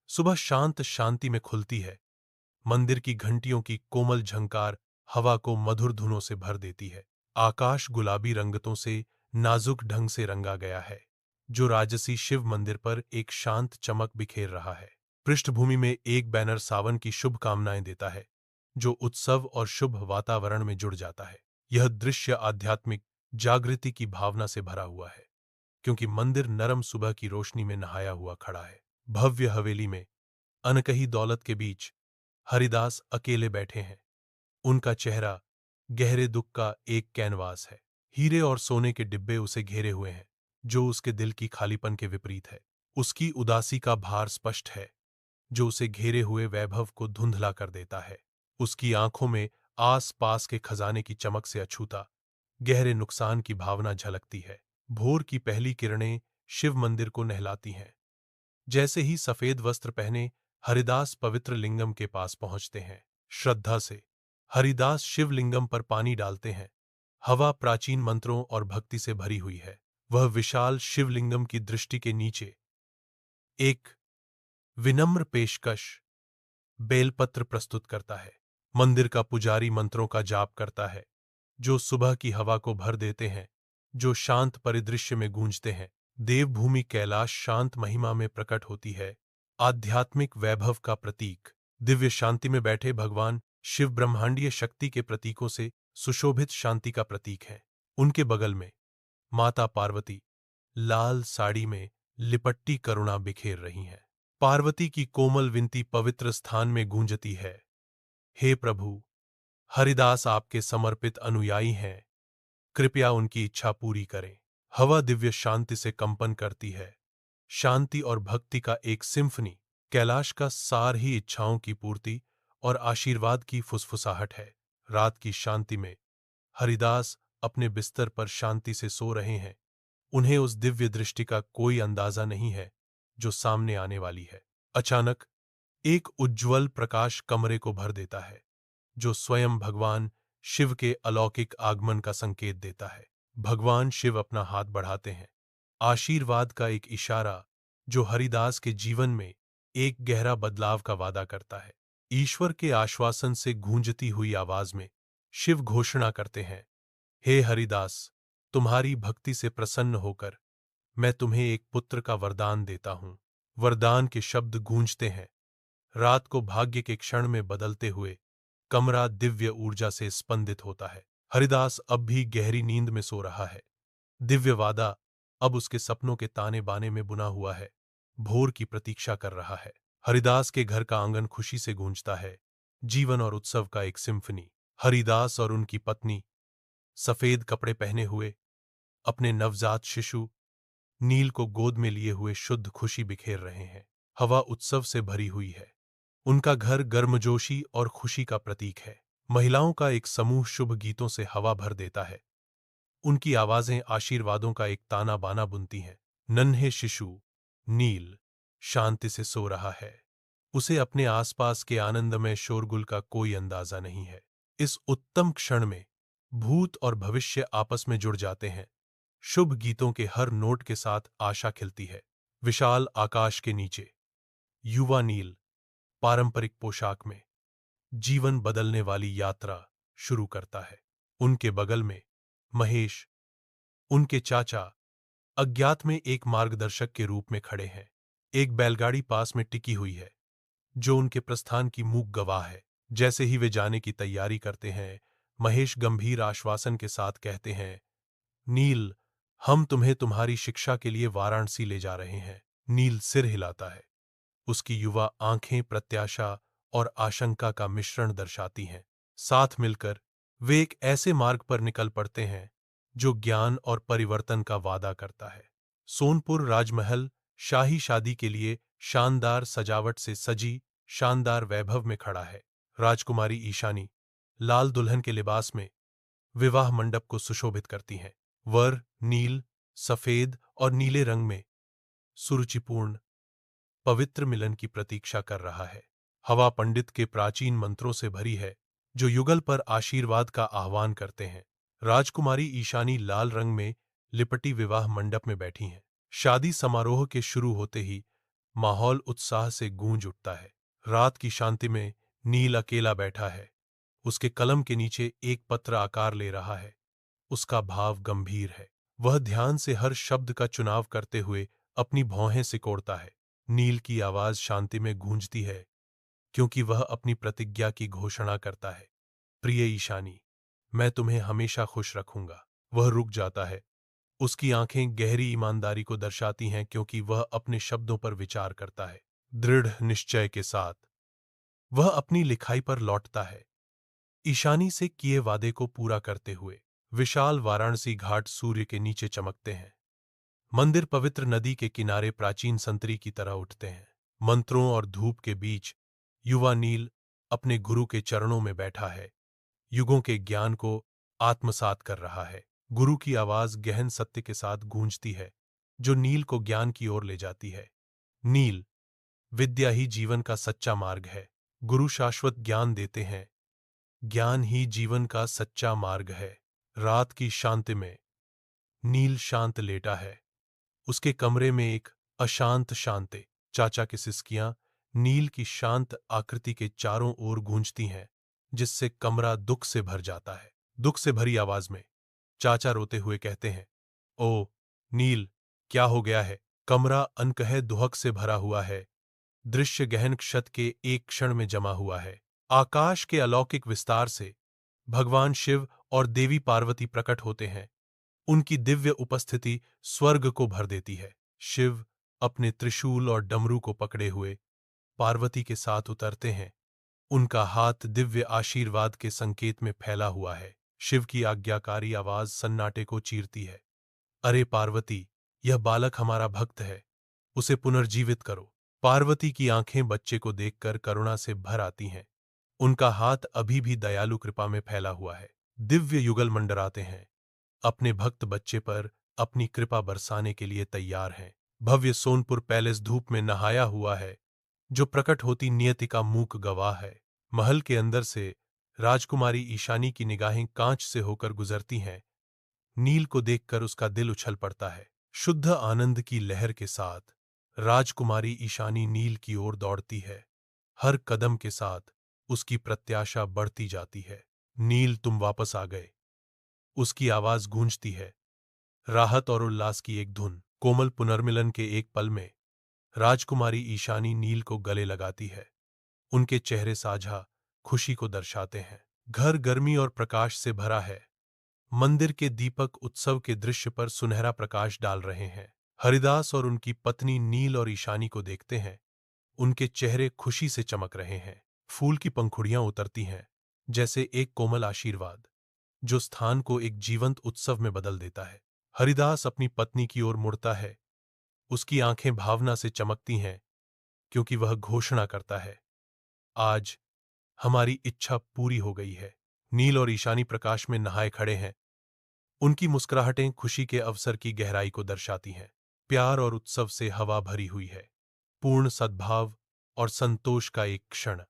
सुबह शांत शांति में खुलती है। मंदिर की घंटियों की कोमल झंकार हवा को मधुर धुनों से भर देती है। आकाश गुलाबी रंगतों से नाजुक ढंग से रंगा गया है, जो राजसी शिव मंदिर पर एक शांत चमक बिखेर रहा है। पृष्ठभूमि में एक बैनर सावन की शुभकामनाएं देता है, जो उत्सव और शुभ वातावरण में जुड़ जाता है। यह दृश्य आध्यात्मिक जागृति की भावना से भरा हुआ है, क्योंकि मंदिर नरम सुबह की रोशनी में नहाया हुआ खड़ा है। भव्य हवेली में अनकही दौलत के बीच हरिदास अकेले बैठे हैं। उनका चेहरा गहरे दुख का एक कैनवास है। हीरे और सोने के डिब्बे उसे घेरे हुए हैं, जो उसके दिल की खालीपन के विपरीत है। उसकी उदासी का भार स्पष्ट है, जो उसे घेरे हुए वैभव को धुंधला कर देता है। उसकी आंखों में आस पास के खजाने की चमक से अछूता गहरे नुकसान की भावना झलकती है। भोर की पहली किरणें शिव मंदिर को नहलाती हैं। जैसे ही सफेद वस्त्र पहने हरिदास पवित्र लिंगम के पास पहुंचते हैं। श्रद्धा से हरिदास शिवलिंगम पर पानी डालते हैं। हवा प्राचीन मंत्रों और भक्ति से भरी हुई है। वह विशाल शिवलिंगम की दृष्टि के नीचे एक विनम्र पेशकश बेलपत्र प्रस्तुत करता है। मंदिर का पुजारी मंत्रों का जाप करता है, जो सुबह की हवा को भर देते हैं, जो शांत परिदृश्य में गूंजते हैं। देवभूमि कैलाश शांत महिमा में प्रकट होती है, आध्यात्मिक वैभव का प्रतीक। दिव्य शांति में बैठे भगवान शिव ब्रह्मांडीय शक्ति के प्रतीकों से सुशोभित शांति का प्रतीक हैं। उनके बगल में माता पार्वती लाल साड़ी में लिपट्टी करुणा बिखेर रही हैं। पार्वती की कोमल विनती पवित्र स्थान में गूंजती है, हे प्रभु, हरिदास आपके समर्पित अनुयायी हैं, कृपया उनकी इच्छा पूरी करें। हवा दिव्य शांति से कंपन करती है। शांति और भक्ति का एक सिम्फनी। कैलाश का सार ही इच्छाओं की पूर्ति और आशीर्वाद की फुसफुसाहट है। रात की शांति में हरिदास अपने बिस्तर पर शांति से सो रहे हैं। उन्हें उस दिव्य दृष्टि का कोई अंदाजा नहीं है जो सामने आने वाली है। अचानक एक उज्ज्वल प्रकाश कमरे को भर देता है, जो स्वयं भगवान शिव के अलौकिक आगमन का संकेत देता है। भगवान शिव अपना हाथ बढ़ाते हैं, आशीर्वाद का एक इशारा जो हरिदास के जीवन में एक गहरा बदलाव का वादा करता है। ईश्वर के आश्वासन से गूंजती हुई आवाज में शिव घोषणा करते हैं, हे हरिदास, तुम्हारी भक्ति से प्रसन्न होकर मैं तुम्हें एक पुत्र का वरदान देता हूं। वरदान के शब्द गूंजते हैं। रात को भाग्य के क्षण में बदलते हुए कमरा दिव्य ऊर्जा से स्पंदित होता है। हरिदास अब भी गहरी नींद में सो रहा है। दिव्य वादा अब उसके सपनों के ताने बाने में बुना हुआ है, भोर की प्रतीक्षा कर रहा है। हरिदास के घर का आंगन खुशी से गूंजता है, जीवन और उत्सव का एक सिम्फनी। हरिदास और उनकी पत्नी सफेद कपड़े पहने हुए अपने नवजात शिशु नील को गोद में लिए हुए शुद्ध खुशी बिखेर रहे हैं। हवा उत्सव से भरी हुई है। उनका घर गर्मजोशी और खुशी का प्रतीक है। महिलाओं का एक समूह शुभ गीतों से हवा भर देता है। उनकी आवाजें आशीर्वादों का एक ताना बाना बुनती हैं। नन्हे शिशु नील शांति से सो रहा है। उसे अपने आसपास के आनंदमय शोरगुल का कोई अंदाजा नहीं है। इस उत्तम क्षण में भूत और भविष्य आपस में जुड़ जाते हैं। शुभ गीतों के हर नोट के साथ आशा खिलती है। विशाल आकाश के नीचे युवा नील पारंपरिक पोशाक में जीवन बदलने वाली यात्रा शुरू करता है। उनके बगल में महेश, उनके चाचा, अज्ञात में एक मार्गदर्शक के रूप में खड़े हैं। एक बैलगाड़ी पास में टिकी हुई है, जो उनके प्रस्थान की मूक गवाह है। जैसे ही वे जाने की तैयारी करते हैं, महेश गंभीर आश्वासन के साथ कहते हैं, नील, हम तुम्हें तुम्हारी शिक्षा के लिए वाराणसी ले जा रहे हैं। नील सिर हिलाता है। उसकी युवा आंखें प्रत्याशा और आशंका का मिश्रण दर्शाती हैं। साथ मिलकर वे एक ऐसे मार्ग पर निकल पड़ते हैं जो ज्ञान और परिवर्तन का वादा करता है। सोनपुर राजमहल शाही शादी के लिए शानदार सजावट से सजी शानदार वैभव में खड़ा है। राजकुमारी ईशानी लाल दुल्हन के लिबास में विवाह मंडप को सुशोभित करती हैं। वर नील, सफेद और नीले रंग में सुरुचिपूर्ण पवित्र मिलन की प्रतीक्षा कर रहा है। हवा पंडित के प्राचीन मंत्रों से भरी है, जो युगल पर आशीर्वाद का आह्वान करते हैं। राजकुमारी ईशानी लाल रंग में लिपटी विवाह मंडप में बैठी हैं। शादी समारोह के शुरू होते ही माहौल उत्साह से गूंज उठता है। रात की शांति में नील अकेला बैठा है। उसके कलम के नीचे एक पत्र आकार ले रहा है। उसका भाव गंभीर है। वह ध्यान से हर शब्द का चुनाव करते हुए अपनी भौहें सिकोड़ता है। नील की आवाज शांति में गूंजती है, क्योंकि वह अपनी प्रतिज्ञा की घोषणा करता है। प्रिय ईशानी, मैं तुम्हें हमेशा खुश रखूंगा। वह रुक जाता है। उसकी आंखें गहरी ईमानदारी को दर्शाती हैं, क्योंकि वह अपने शब्दों पर विचार करता है। दृढ़ निश्चय के साथ वह अपनी लिखाई पर लौटता है, ईशानी से किए वादे को पूरा करते हुए। विशाल वाराणसी घाट सूर्य के नीचे चमकते हैं। मंदिर पवित्र नदी के किनारे प्राचीन संतरी की तरह उठते हैं। मंत्रों और धूप के बीच युवा नील अपने गुरु के चरणों में बैठा है, युगों के ज्ञान को आत्मसात कर रहा है। गुरु की आवाज गहन सत्य के साथ गूंजती है, जो नील को ज्ञान की ओर ले जाती है। नील, विद्या ही जीवन का सच्चा मार्ग है। गुरु शाश्वत ज्ञान देते हैं। ज्ञान ही जीवन का सच्चा मार्ग है। रात की शांति में नील शांत लेटा है। उसके कमरे में एक अशांत शांति। चाचा की सिसकियां नील की शांत आकृति के चारों ओर गूंजती हैं, जिससे कमरा दुख से भर जाता है। दुख से भरी आवाज में चाचा रोते हुए कहते हैं, ओ नील, क्या हो गया है? कमरा अनकहे दुहक से भरा हुआ है। दृश्य गहन क्षत के एक क्षण में जमा हुआ है। आकाश के अलौकिक विस्तार से भगवान शिव और देवी पार्वती प्रकट होते हैं। उनकी दिव्य उपस्थिति स्वर्ग को भर देती है। शिव अपने त्रिशूल और डमरू को पकड़े हुए पार्वती के साथ उतरते हैं। उनका हाथ दिव्य आशीर्वाद के संकेत में फैला हुआ है। शिव की आज्ञाकारी आवाज सन्नाटे को चीरती है। अरे पार्वती, यह बालक हमारा भक्त है, उसे पुनर्जीवित करो। पार्वती की आंखें बच्चे को देखकर करुणा से भर आती हैं। उनका हाथ अभी भी दयालु कृपा में फैला हुआ है। दिव्य युगल मंडराते हैं, अपने भक्त बच्चे पर अपनी कृपा बरसाने के लिए तैयार हैं। भव्य सोनपुर पैलेस धूप में नहाया हुआ है, जो प्रकट होती नियति का मूक गवाह है। महल के अंदर से राजकुमारी ईशानी की निगाहें कांच से होकर गुजरती हैं। नील को देखकर उसका दिल उछल पड़ता है। शुद्ध आनंद की लहर के साथ राजकुमारी ईशानी नील की ओर दौड़ती है। हर कदम के साथ उसकी प्रत्याशा बढ़ती जाती है। नील, तुम वापस आ गए। उसकी आवाज गूंजती है, राहत और उल्लास की एक धुन। कोमल पुनर्मिलन के एक पल में राजकुमारी ईशानी नील को गले लगाती है। उनके चेहरे साझा खुशी को दर्शाते हैं। घर गर्मी और प्रकाश से भरा है। मंदिर के दीपक उत्सव के दृश्य पर सुनहरा प्रकाश डाल रहे हैं। हरिदास और उनकी पत्नी नील और ईशानी को देखते हैं। उनके चेहरे खुशी से चमक रहे हैं। फूल की पंखुड़ियां उतरती हैं, जैसे एक कोमल आशीर्वाद, जो स्थान को एक जीवंत उत्सव में बदल देता है। हरिदास अपनी पत्नी की ओर मुड़ता है। उसकी आंखें भावना से चमकती हैं, क्योंकि वह घोषणा करता है, आज हमारी इच्छा पूरी हो गई है। नील और ईशानी प्रकाश में नहाए खड़े हैं। उनकी मुस्कुराहटें खुशी के अवसर की गहराई को दर्शाती हैं। प्यार और उत्सव से हवा भरी हुई है। पूर्ण सद्भाव और संतोष का एक क्षण।